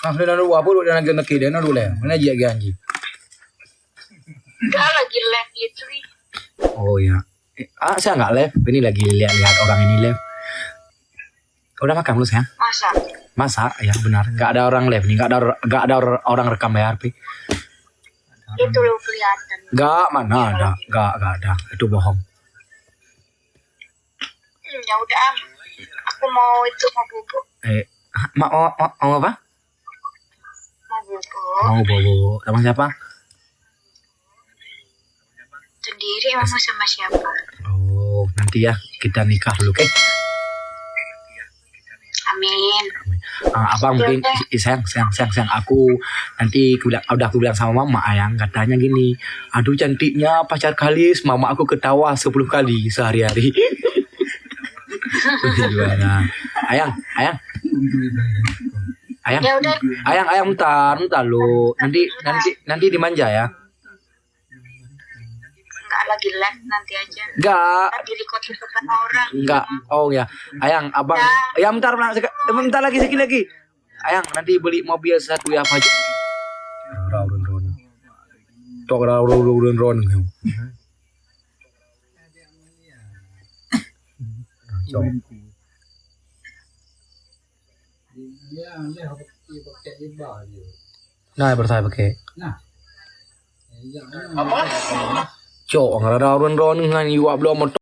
Langsung na luwa po na nagkakita na dulu ya. Mana dia ganji. Enggak lagi live gitu nih. Oh ya. Saya nggak live. Ini lagi lihat orang ini live. Udah makan lu sayang? Masa? Ya benar. Nggak ada orang live nih. Nggak ada orang rekam ya Arpi. Itu lo kelihatan. Nggak, mana ada. Nggak ada. Itu bohong. Ya udah. Aku mau bubuk. Mau apa? Mau bubuk. Mau bobo. Sama siapa? Sendiri emang sama siapa? Oh, nanti ya kita nikah dulu, oke? Amin. Abang mungkin sayang. Aku nanti udah aku bilang sama mama ayang katanya gini. Aduh cantiknya pacar Kalis, mama aku ketawa 10 kali sehari-hari. Gimana? Ayang. Ya udah. Ayang bentar lu. Nanti dimanja ya. Enggak lagi live nanti aja. Enggak. Di record depan orang. Enggak. Oh ya. Ayang, abang. Ya bentar lagi sedikit lagi. Ayang, nanti beli mobil satu ya apa aja. Ron. Nah, bertanya pakai. Cok, nggak ada ron ngan iwa belum